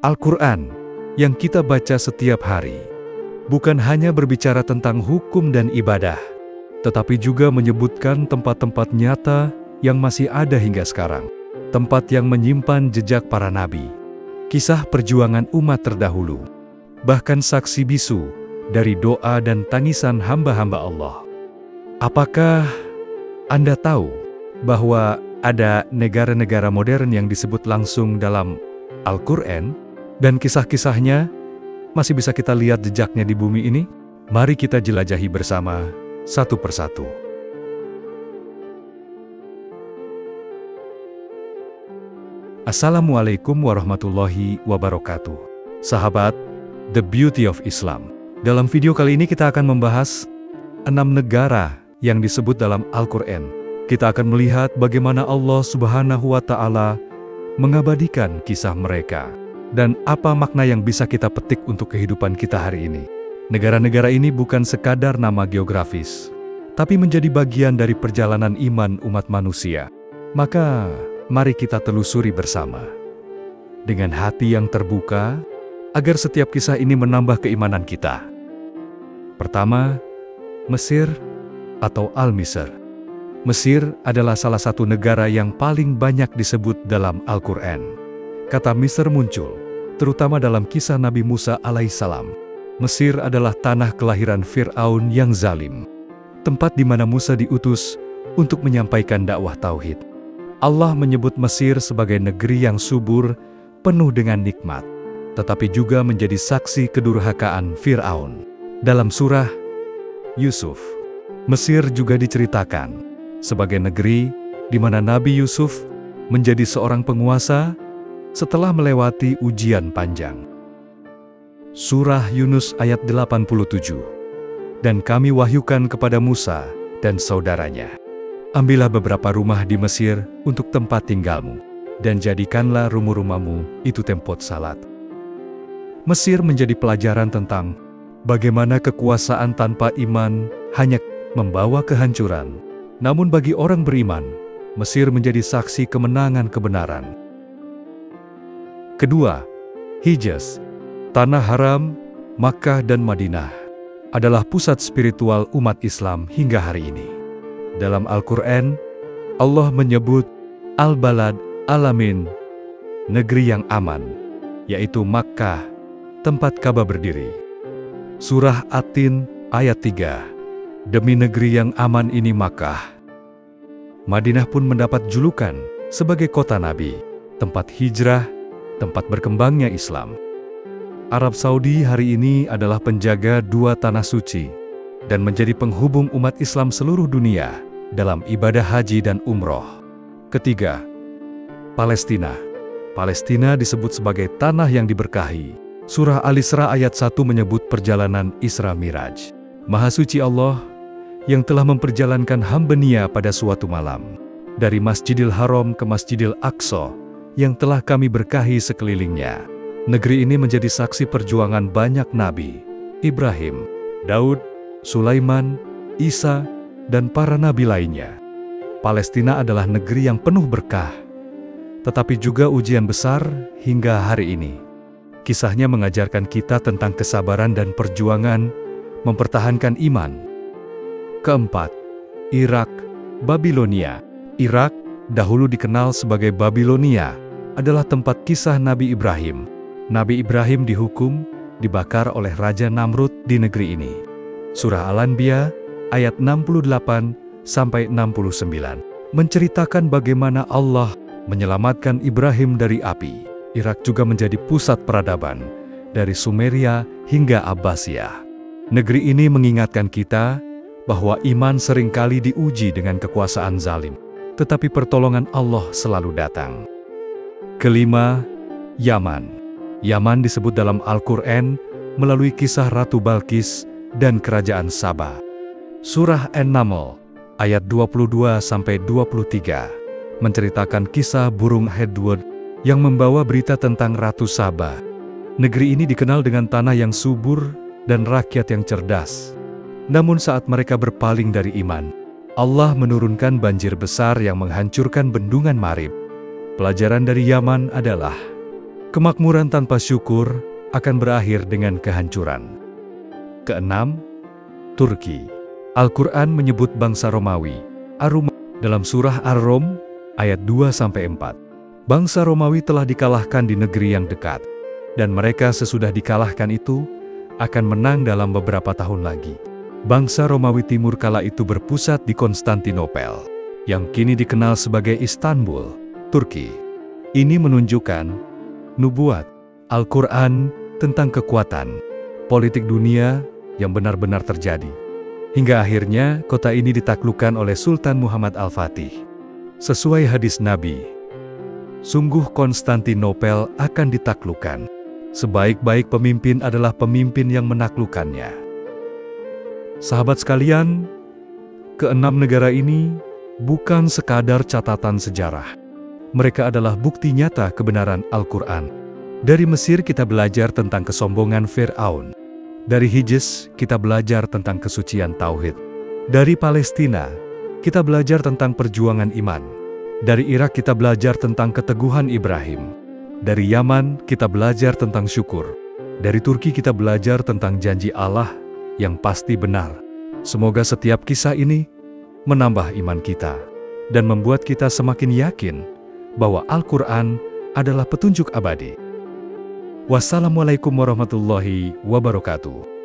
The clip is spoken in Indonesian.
Al-Quran yang kita baca setiap hari bukan hanya berbicara tentang hukum dan ibadah, tetapi juga menyebutkan tempat-tempat nyata yang masih ada hingga sekarang. Tempat yang menyimpan jejak para nabi, kisah perjuangan umat terdahulu, bahkan saksi bisu dari doa dan tangisan hamba-hamba Allah. Apakah Anda tahu bahwa ada negara-negara modern yang disebut langsung dalam Al-Quran, dan kisah-kisahnya masih bisa kita lihat jejaknya di bumi ini? Mari kita jelajahi bersama satu persatu. Assalamualaikum warahmatullahi wabarakatuh. Sahabat, The Beauty of Islam. Dalam video kali ini kita akan membahas 6 negara yang disebut dalam Al-Quran. Kita akan melihat bagaimana Allah Subhanahu wa Ta'ala mengabadikan kisah mereka, dan apa makna yang bisa kita petik untuk kehidupan kita hari ini. Negara-negara ini bukan sekadar nama geografis, tapi menjadi bagian dari perjalanan iman umat manusia. Maka, mari kita telusuri bersama dengan hati yang terbuka, agar setiap kisah ini menambah keimanan kita. Pertama, Mesir atau Al-Misr. Mesir adalah salah satu negara yang paling banyak disebut dalam Al-Quran. Kata Misr muncul, terutama dalam kisah Nabi Musa alaihissalam. Mesir adalah tanah kelahiran Fir'aun yang zalim, tempat di mana Musa diutus untuk menyampaikan dakwah tauhid. Allah menyebut Mesir sebagai negeri yang subur, penuh dengan nikmat, tetapi juga menjadi saksi kedurhakaan Fir'aun. Dalam surah Yusuf, Mesir juga diceritakan sebagai negeri di mana Nabi Yusuf menjadi seorang penguasa setelah melewati ujian panjang. Surah Yunus ayat 87. Dan kami wahyukan kepada Musa dan saudaranya, ambillah beberapa rumah di Mesir untuk tempat tinggalmu, dan jadikanlah rumah-rumahmu itu tempat salat. Mesir menjadi pelajaran tentang bagaimana kekuasaan tanpa iman hanya membawa kehancuran. Namun bagi orang beriman, Mesir menjadi saksi kemenangan kebenaran. Kedua, Hijaz. Tanah haram, Makkah dan Madinah adalah pusat spiritual umat Islam hingga hari ini. Dalam Al-Quran, Allah menyebut Al-Balad Al-Amin, negeri yang aman, yaitu Makkah, tempat Ka'bah berdiri. Surah At-Tin ayat 3. Demi negeri yang aman ini Makkah. Madinah pun mendapat julukan sebagai kota Nabi, tempat hijrah, tempat berkembangnya Islam. Arab Saudi hari ini adalah penjaga dua tanah suci dan menjadi penghubung umat Islam seluruh dunia dalam ibadah haji dan umroh. Ketiga, Palestina. Palestina disebut sebagai tanah yang diberkahi. Surah Al-Isra ayat 1 menyebut perjalanan Isra Miraj. Maha suci Allah yang telah memperjalankan hamba-Nya pada suatu malam dari Masjidil Haram ke Masjidil Aqsa yang telah kami berkahi sekelilingnya. Negeri ini menjadi saksi perjuangan banyak nabi, Ibrahim, Daud, Sulaiman, Isa, dan para nabi lainnya. Palestina adalah negeri yang penuh berkah, tetapi juga ujian besar hingga hari ini. Kisahnya mengajarkan kita tentang kesabaran dan perjuangan mempertahankan iman. Keempat, Irak, Babilonia. Irak, dahulu dikenal sebagai Babilonia, adalah tempat kisah Nabi Ibrahim. Nabi Ibrahim dihukum, dibakar oleh Raja Namrud di negeri ini. Surah Al-Anbiya ayat 68-69 menceritakan bagaimana Allah menyelamatkan Ibrahim dari api. Irak juga menjadi pusat peradaban, dari Sumeria hingga Abbasiyah. Negeri ini mengingatkan kita bahwa iman seringkali diuji dengan kekuasaan zalim, tetapi pertolongan Allah selalu datang. Kelima, Yaman. Yaman disebut dalam Al-Quran melalui kisah Ratu Balqis dan Kerajaan Saba. Surah An-Naml ayat 22-23 menceritakan kisah burung Hedward yang membawa berita tentang Ratu Saba. Negeri ini dikenal dengan tanah yang subur dan rakyat yang cerdas. Namun saat mereka berpaling dari iman, Allah menurunkan banjir besar yang menghancurkan bendungan Marib. Pelajaran dari Yaman adalah Kemakmuran tanpa syukur akan berakhir dengan kehancuran. Keenam, Turki. Al-Quran menyebut bangsa Romawi, Arum, dalam surah Ar-Rum, ayat 2-4. Bangsa Romawi telah dikalahkan di negeri yang dekat, dan mereka sesudah dikalahkan itu, akan menang dalam beberapa tahun lagi. Bangsa Romawi Timur kala itu berpusat di Konstantinopel, yang kini dikenal sebagai Istanbul, Turki. Ini menunjukkan nubuat Al-Quran tentang kekuatan politik dunia yang benar-benar terjadi. Hingga akhirnya kota ini ditaklukkan oleh Sultan Muhammad Al-Fatih. Sesuai hadis Nabi, sungguh Konstantinopel akan ditaklukkan. Sebaik-baik pemimpin adalah pemimpin yang menaklukkannya. Sahabat sekalian, keenam negara ini bukan sekadar catatan sejarah. Mereka adalah bukti nyata kebenaran Al-Quran. Dari Mesir kita belajar tentang kesombongan Fir'aun. Dari Hijaz kita belajar tentang kesucian Tauhid. Dari Palestina kita belajar tentang perjuangan iman. Dari Irak kita belajar tentang keteguhan Ibrahim. Dari Yaman kita belajar tentang syukur. Dari Turki kita belajar tentang janji Allah yang pasti benar. Semoga setiap kisah ini menambah iman kita dan membuat kita semakin yakin bahwa Al-Quran adalah petunjuk abadi. Wassalamualaikum warahmatullahi wabarakatuh.